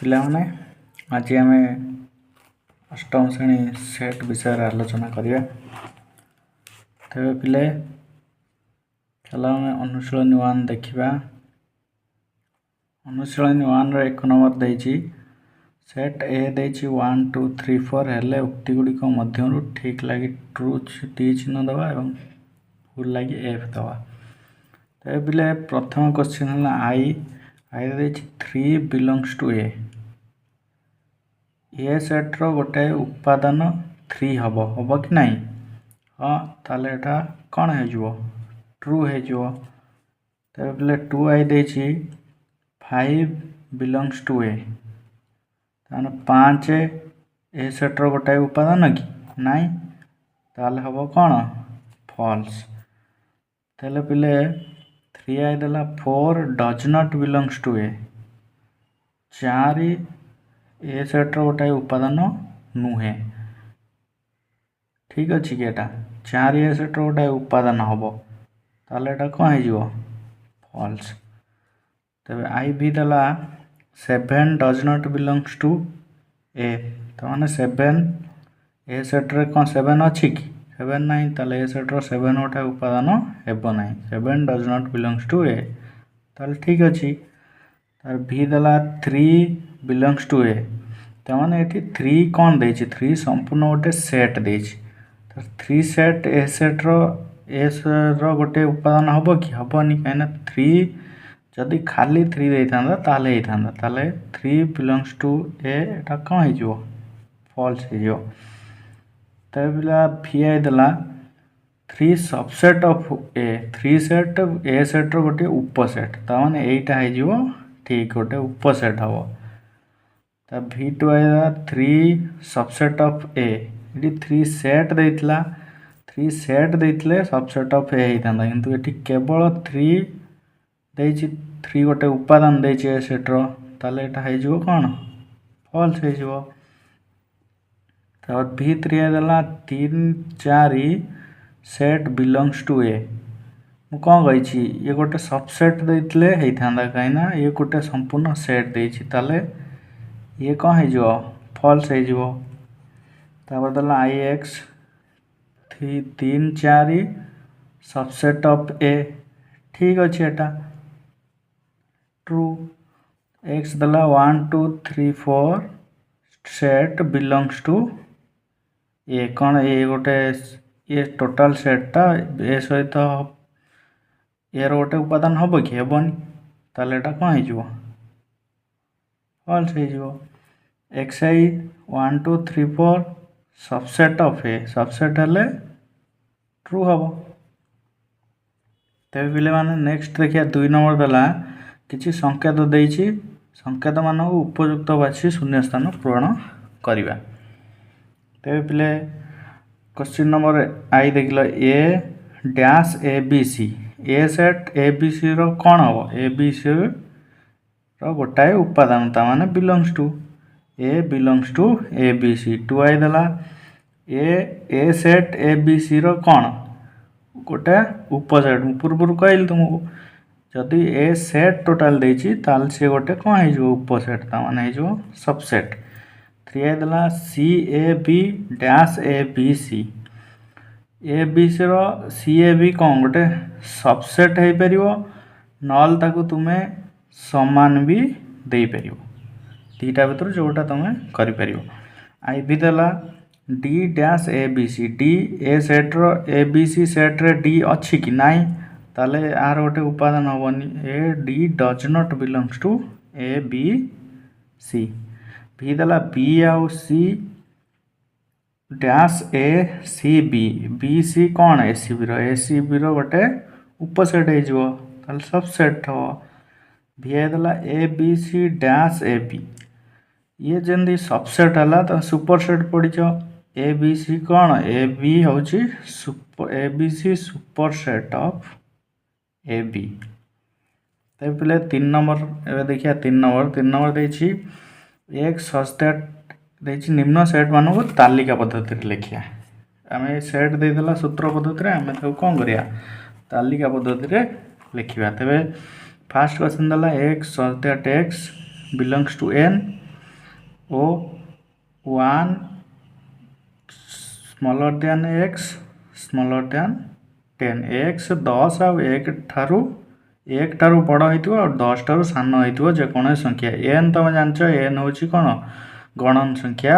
पिलाने आज आम अष्टम श्रेणी सेट विषय आलोचना करिया। तेरे पिले चलो आम अनुशीलन 1 देखा। अनुशीलन 1 रो 1 नंबर देछि सेट ए देछि 1 2 3 4 हेले उक्ति गुड़िक मध्यरु ठीक लगी ट्रू टी चिन्ह दवा एवं भूल लगी एफ दवा। तेरे पिले प्रथम क्वेश्चन है आई देछि 3 बिलोंग्स टू ए सेट रो गोटे उपादान 3 हम कि नहीं। हाँ ताले एटा कौन हो ट्रू हो। तेरे 2i देछि 5 belongs to A 5 A set रो गोटे उपादान कि नहीं ताले हम कौन फॉल्स। तेले पिले 3i देला 4 does not belongs to A 4 A set रो गोटे उपादान नुहे। ठीक अच्छे कि एटा 4 ए सेट रो गोटे उपादान हम ताले एटा कौन हो फॉल्स। तबे आई भी देला 7 डज नॉट बिलोंग्स टू ए तो माने 7 ए सेट रे कौन 7 अच्छी कि 7 नहीं ताले ए सेट रो 7 गोटे उपादान हेबो नहीं 7 डज नॉट बिलोंग्स टू ए ताले ठीक अच्छी। तार भी देला 3 बिलोंग्स टू ए तो माने एठी 3 कौन देछि 3 संपूर्ण गोटे सेट देछि तो 3 सेट ए सेट रो गोटे उपादान हम कि हेबनी कहीं 3 जदि खाली 3 देइथांदा ताले हेइथांदा ताले 3 बिलोंग्स टू ए एटा कौन हो फॉल्स हो। तबे बिला भी आई देला 3 सबसेट ऑफ ए 3 सेट ए सेट रो गोटे उपसेट तो माने एटा हो ठीक गोटे उपसेट हम। तब V2 आया 3 सबसेट ऑफ ए ये 3 सेट देइतला 3 सेट देइतले सबसेट ऑफ ए हेइतांदा किंतु एठी केवल 3 देछि 3 गोटे उपादान देछि ए सेट रो ताले एटा हेइजो कोन फॉल्स हेइजो। तब V3 आया देला 3 4 सेट बिलोंग्स टू ए मु कौन कही ये गोटे सबसेट देइतले हेइतांदा कहिना ये गोटे संपूर्ण सेट देछि ताले ये कौन हो फॉल्स हो। तापर देला आई एक्स 3 4 सबसेट ऑफ ए ठीक अच्छे एटा ट्रू। एक्स देला 1 2 3 4 सेट बिलोंग्स टू ए कौन ये गोटे ये टोटाल सेटटा ए सहित ए गोटे उपादान हम कि हेबनी ताले एटा कौन हो फॉल्स हो। xi 1 2 3 4 subset of A subset हेले ट्रू हम। तेरे पिले माने नेक्स्ट देखिए 2 नंबर देला किछि संकेत देइछि संकेत मान उपयुक्त बाछि शून्य स्थान पूरण करिवा। तेरे पिले क्वेश्चन नंबर आई देखिलो A dash A B C A set A B C रो कौन हम ए बी सी रो गोटाए उपादान ता माने belongs to A belongs to A B C 2i देला ए सेट ए बी सी रो कौन गोटे उपसेट पूर्व कहली तुमको जदि ए सेट टोटाल देछि ताल से गोटे कौन हो उपसेट ता माने हो सबसेट। 3i देला C A B dash A B C A B C रो सी ए बी कौन गोटे सबसेट हो परिवो नल ताकू तुमे समान भी दे परिवो दीटा भीतर जोटा तुम कर। आई भी देला D dash A B C D A set रो ए बी सी सेट रे डी अच्छी कि नहीं ताले आर गोटे उपादान हेबनी A D does not belongs to A B C. भी देला बी आउ C dash A C B B C कौन ए सी बी रो गोटे उपसेट हो ताले सबसेट हो। भी देला A B C dash A B ये जल्दी सबसेट है तो सुपरसेट पढ़ ए बी सी कौन ए बी हूँ A B C superset of A B. तब पे 3 नंबर ए देखिए 3 नंबर देछि एक सच दैट निम्न सेट मान को तालिका पद्धति लिखिया आम सेट देदेला सूत्र पद्धति आम कौन करिया तालिका पद्धति लिखा। तेरे फास्ट क्वेश्चन देला x such that x belongs to N ଓ 1 smaller than x smaller than 10 x 10 आउ 1 ठारू बड़ होइतिबो और 10 ठारू सान होइतिबो जेकोनोसी संख्या n तुम जानछ n होची कोन गणन संख्या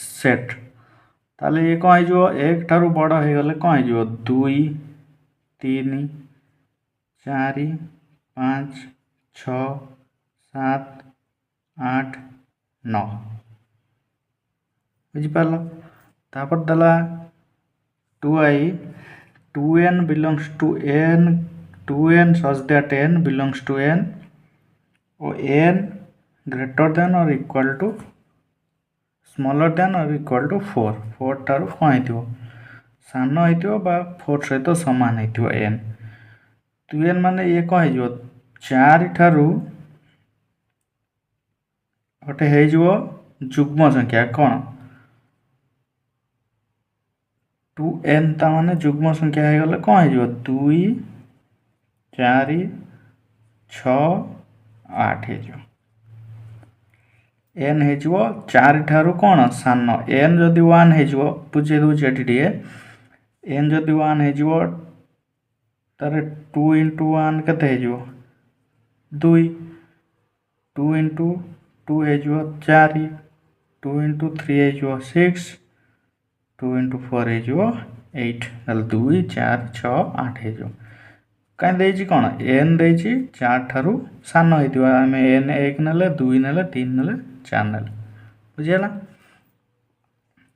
सेट ताले ये कौन हो 1 ठारू बड़ हो गले कौन हो 2 3 4 5 6 7 8 9 बुझिपाल तापर दला 2i 2n belongs to n 2n such that n belongs to n or n greater than or equal to smaller than or equal to 4 4 ठारू कौन होइतिबो सान होइतिबो बा 4 सहित समान होइतिबो n 2n माने ये कौन होइजिबो 4 ठारू गोटे होइजिबो जुग्म संख्या कौन 2n ता माने जुग्म संख्या हो गले कौन हो 2 4 6 8 हो n हो 4 ठारू कौन सान n जदि 1 हो बुझे दूचे टिके n जदि 1 हो तारे 2 into 1 केते हो 2 2 into 2 हो 4 2 into 3 हो 6 2 into 4 हो 8 ताले 2 4 6 8 हो कहीं देछि कोन n देछि 4 ठारू सान होइतिबा हमें n 1 नेले 2 नेले 3 नेले 4 नेले बुझियला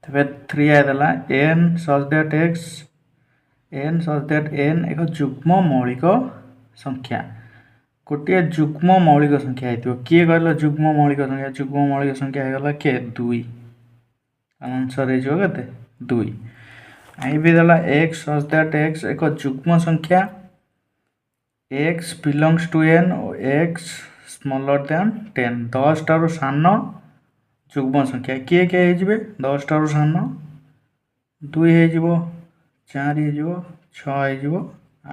तबे 3 आ देला n such that n एक जुग्म मौलिक संख्या गोटे जुग्म मौलिक संख्या हेतिबो किए कहला जुग्म मौलिक संख्या हेगला के 2 आंसर हे जो केते 2 आई भी देला x such that x एक जुग्म संख्या x belongs to n और x smaller than 10 10 ठारू सान जुग्म संख्या किए के हेजिबे 10 ठारू सान 2 हेजिबो 4 हेजिबो 6 हेजिबो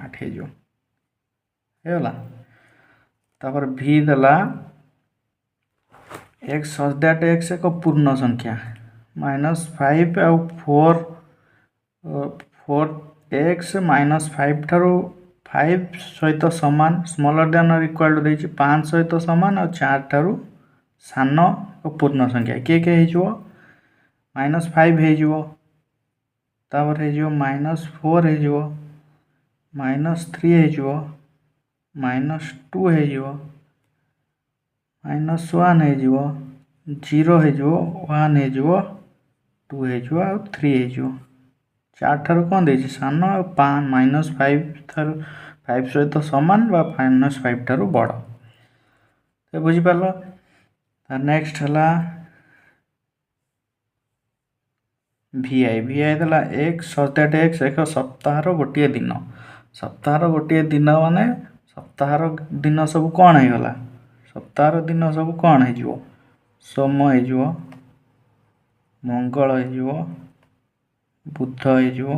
8 हेजिबो हेला तापर v देला x such that x एक पूर्ण संख्या -5 और 4x -5 ठारू 5 सहित समान स्मॉलर देन और इक्वल टू देछि 5 सहित समान और 4 ठारू सान और पूर्ण संख्या के हेजिबो -5 हेजिबो तापर हेजिबो -4 हेजिबो -3 हेजिबो -2 हेजिबो -1 हेजिबो 0 हेजिबो 1 हेजिबो 2 हेजिबो और 3 हेजिबो 4 ठारू कौन देछि सान और -5 ठारू 5 सहित समान बा -5 ठारू बड़ तो बुझी पालो नेक्स्ट हला vi देला x such that x एक सप्ताहर गोटे दिन माने सप्ताहर दिन सब कौन है गला सप्ताहर दिन सब कौन है जिवो सोम है जिवो मंगल है जिवो बुध है जिवो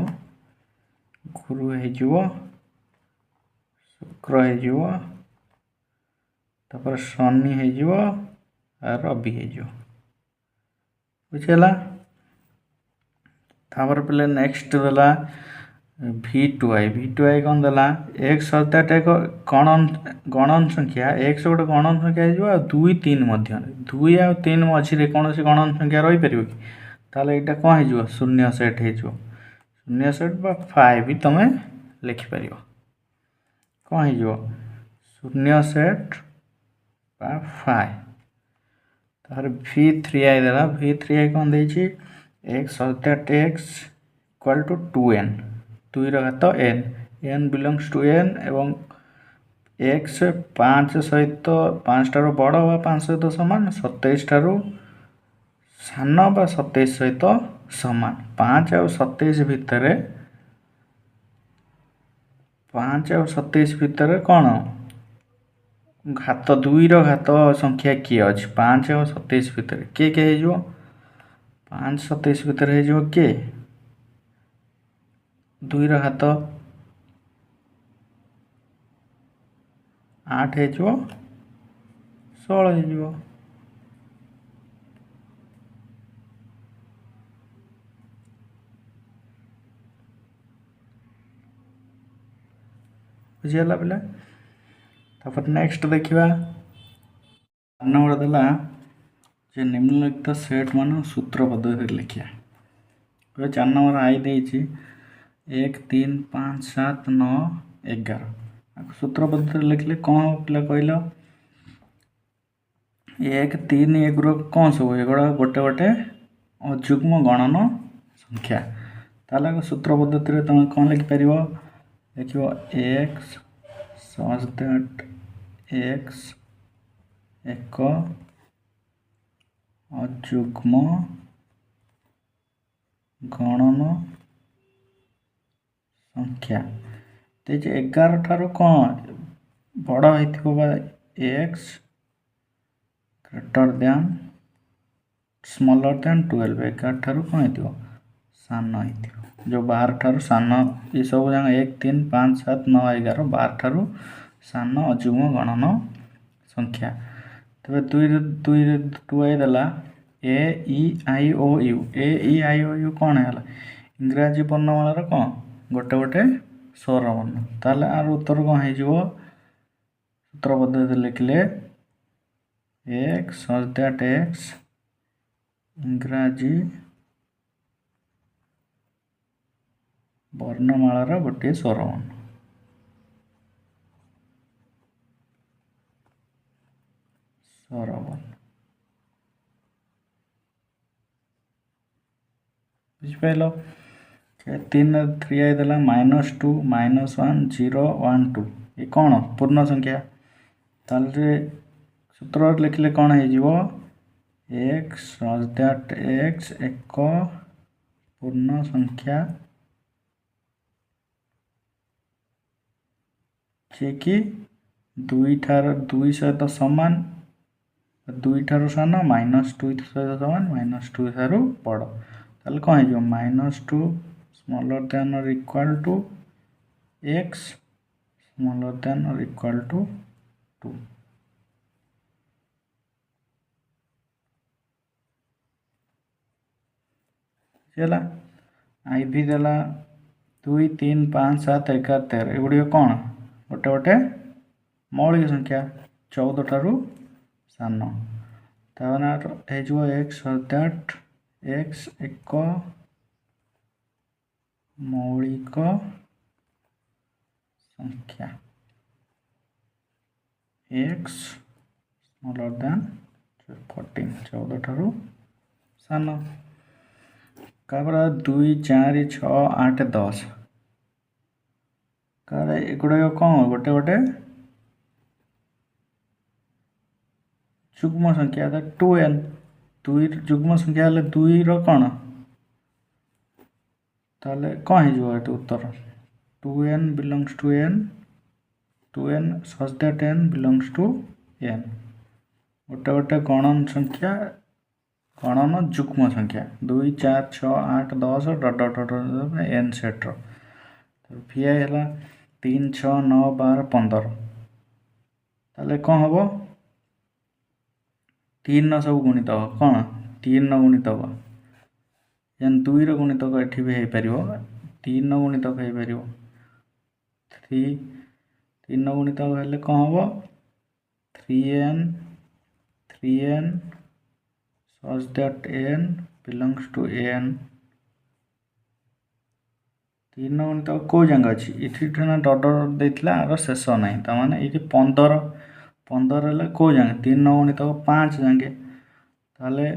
गुरु है जिवो शुक्र है जिवो तापर शनि है जिवो और रवि है जिवो बुझेला तापर पले नेक्स्ट देला v2i कौन देला x such that एक गणन संख्या x गोटे गणन संख्या हो 2 3 मध्य 2 आ 3 मझिरे कौन से गणन संख्या रही परिबो कि ताले एटा कोन हो शून्य सेट हो शून्य सेट बा 5 तमे लिखि परिबो कोन हो शून्य सेट बा 5 तार v3i देला v3i कौन देछि x such that x equal to 2n 2 घात n belongs to n एवं x 5 सहित 5 ठारू बड़ बा 5 सहित समान 27 ठारू सान बा 27 सहित समान 5 और 27 भितर 5 और 27 भितर कौन घात 2 घात संख्या किए अच्छे 5 और 27 भितर के हो 5 27 भितर हो के 2 घात 8 हो 16 हो बुझीगला पिला। तापर नेक्स्ट देखिबा 4 नंबर देला जे निम्नलिखित सेट मान सूत्र पद्धति लिखिया। 4 नंबर आई देछि 1 3 5 7 9 11 सूत्र पद्धति लिखले कौन हो पिला कहल 1 3 एगुरा कौन सब एगुड़ा गोटे गोटे अजुग्म गणन संख्या ताला सूत्र पद्धति तुम कौन लिखिपर लिख एक्स सच दैट एक्स एक अजुग्म गणन संख्या ते 11 ठारू कौन बड़ हो x greater than smaller than 12 11 ठारू कौन हो सान हो जो 12 ठारू सान ये सब जगह 1 3 5 7 9 11 12 ठारू सान अजुग्म गणन संख्या तबे टू आई देला ए ई आई ओ U A E I O you कौन है इंग्राजी वर्णमालार कौन गोटे गोटे स्वर वर्ण ताले आर उत्तर कौन हो सूत्र पद्धति लिखले एक्स सच दैट एक्स इंग्राजी वर्णमालार गोटे स्वर वर्ण बुझिपाल 3 आई देला -2 -1 0 1 2 ये कौन पूर्ण संख्या ताले सूत्र लिखले कौन हो एक्स सच दैट एक्स एक पूर्ण संख्या जे कि 2 सहित सामान 2 ठारू सान -2 सहित सामान -2 ठारू बड़ ताले कौन हो -2 स्मॉलर दैन और equal to x smaller than और इक्वल टू 2 चला आई भी देला 2 3 5 7 11 13 एगुड़ी कौन गोटे गोटे मौलिक संख्या 14 ठारू सान हो एक्स दैट एक्स एक मौलिक संख्या एक्स स्मॉलर दैन 14 14 ठारू सान 2 4 6 8 10 एगुड़ा कौन गोटे गोटे जुग्म संख्या 2n 2 जुग्म संख्या 2 कौन ताले कौन हो उत्तर 2n belongs to n 2n such that n belongs to n गोटे गोटे गणन संख्या गणन जुग्म संख्या 2 4 6 8 10 डट डट डट n सेट्र भि आई है 3 6 9 12 15 ताले कौन हम 3 सब गुणित हम कौन 3 गुणित हम जेन 2 गुणितक ये भी हो पार 3 गुणितक हो पार 3 गुणितक हेल्ले कौन हम 3n such that n belongs to n 3 गुणितक कौ जगह अच्छी ये डट देता आर शेष ना ताने ये 15 हेल्ले कौ जगह 3 गुणितक 5 जगह ताले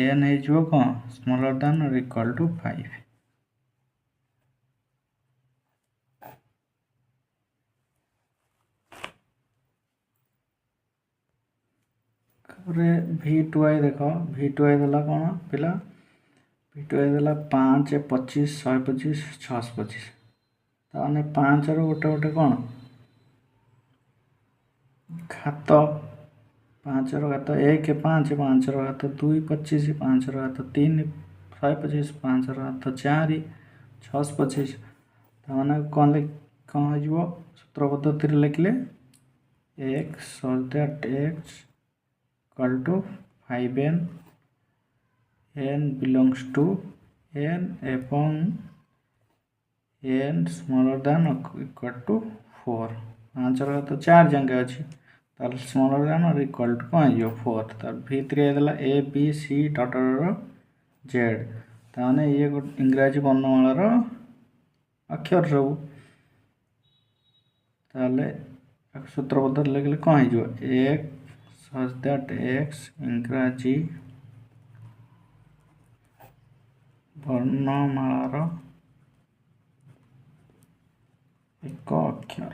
एन हो कौन स्मॉलर दैन और इक्वल टू 5 V2I देख V2I देला कौन पिला V2I देला 5 25 125 625 ताने 5 रो गोटे गोटे कौन घात 5 रो घात 1 5 5 रो घात 2 25 5 रो घात 3 125 5 रो घात 4 625 ताने कौन हो सूत्र पद्धति लिखले x such that x equal to 5n n belongs to n एवं n smaller than equal to 4 5 घात 4 जाके अच्छी तार स्मॉलर देन और इक्वल टू कौन हो 4 तार V3 देला A B C dot Z ताने ये इंग्राजी वर्णमालार अक्षर सब ताले सूत्रबद्ध लिखले कौन हो एक such that X इंग्राजी वर्णमालार एक अक्षर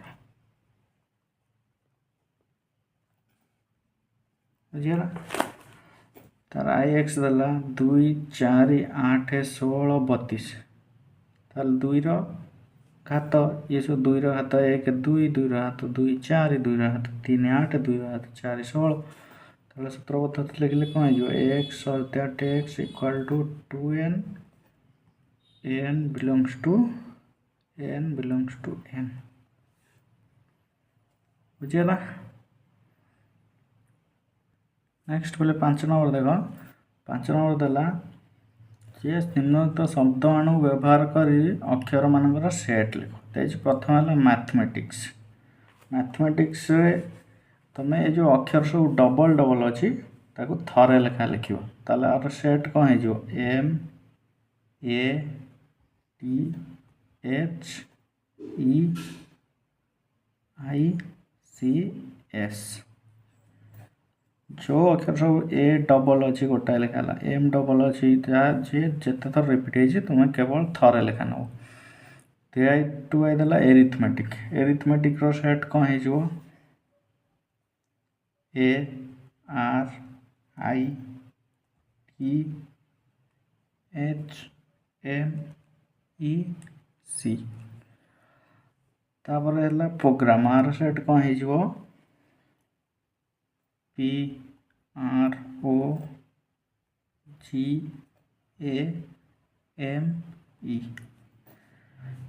बुझीगला तार IX देला 2 4 8 16 32 ताल 2 रो घात ये सब 2 रो घात 1 2 2 रो घात 2 4 2 रो घात 3 8 2 रो घात 4 16 ताले सूत्रबद्ध लिखले कौन हो X such that X equal to 2n n belongs to n बुझीगला नेक्स्ट बोले 5 नंबर देख 5 नंबर देला जे निम्नलिखित शब्दाणु व्यवहार करी अक्षर मानकर सेट लिख प्रथम है मैथमेटिक्स तुम ये जो अक्षर सब डबल डबल अच्छी थरे लेखा लिख तार सेट कौन हो M A T H E I C S जो अक्षर सब ए डबल अच्छी गोटाए लेखा एम डबल अच्छी जिते थर रिपीट हो तुम केवल थरे लेखा नब टू आईदेला एरिथमेटिक रो सेट कौन हो A R I T H M E C तापर है प्रोग्राम आर सेट कौन हो P R O G A M E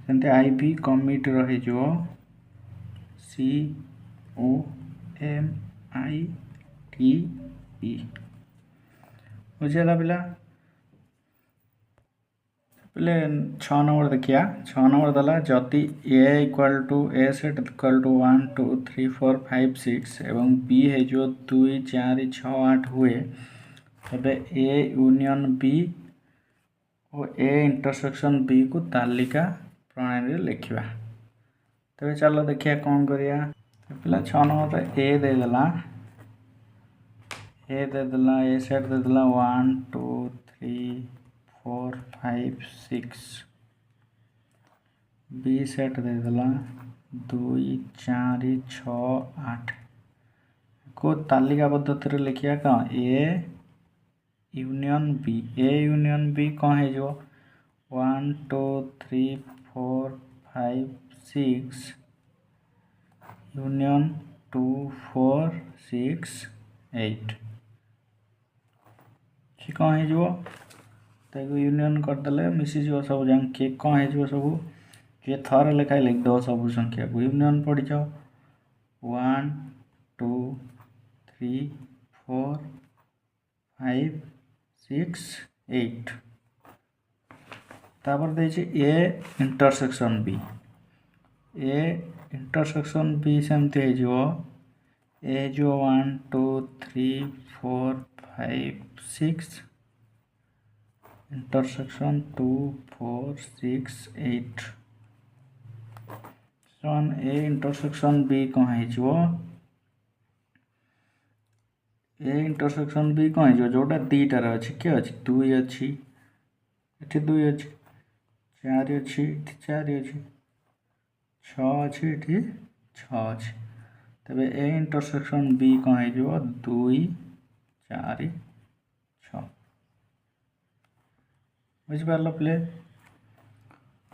सेमती आई भी कमिट रही C O M I T E बुझेगा पिला पहले 6 नंबर देखिया 6 नंबर दला जति A equal to A set equal to 1 2 3 4 5 6 एवं B है जो 2 4 6 8 हुए तबे A यूनियन B और A इंटरसेक्शन B को तालिका प्रणाली लिखा तबे चलो देखिए कौन करिया पिला 6 नंबर A दे देला A सेट दे देला 1 2 3 4 5 6 B सेट दे देला 2 4 6 8 को तालिका पद्धति लिखिया कौन A यूनियन B कौन हो 1 2 3 4 5 6 यूनियन 2 4 6 8 कौन हो यूनियन करदे मिसीज सब जंग किए कौन हो सब किए थरे लेखाएं लिखद सब संख्या को यूनियन पढ़ जाओ 1 2 3 4 5 6 8 तापर देछि A इंटरसेक्शन B सेमती हो A जो 1 2 3 4 5 6 इंटरसेक्शन 2 4 6 8 A इंटरसेक्शन B कौन हो A इंटरसेक्शन B कौन हो जोटा दीटार अच्छी किए अच्छी 2 अच्छी ये 2 अच्छी 4 अच्छी 4 अच्छी 6 अच्छी ये 6 अच्छी तबे A इंटरसेक्शन B कौन हो 2 4 6 बुझिपार प्ले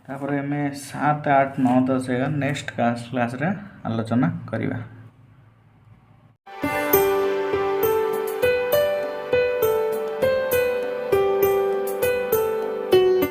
तापर एम 7 8 9 10 नेक्स्ट क्लास रे आलोचना करिबा।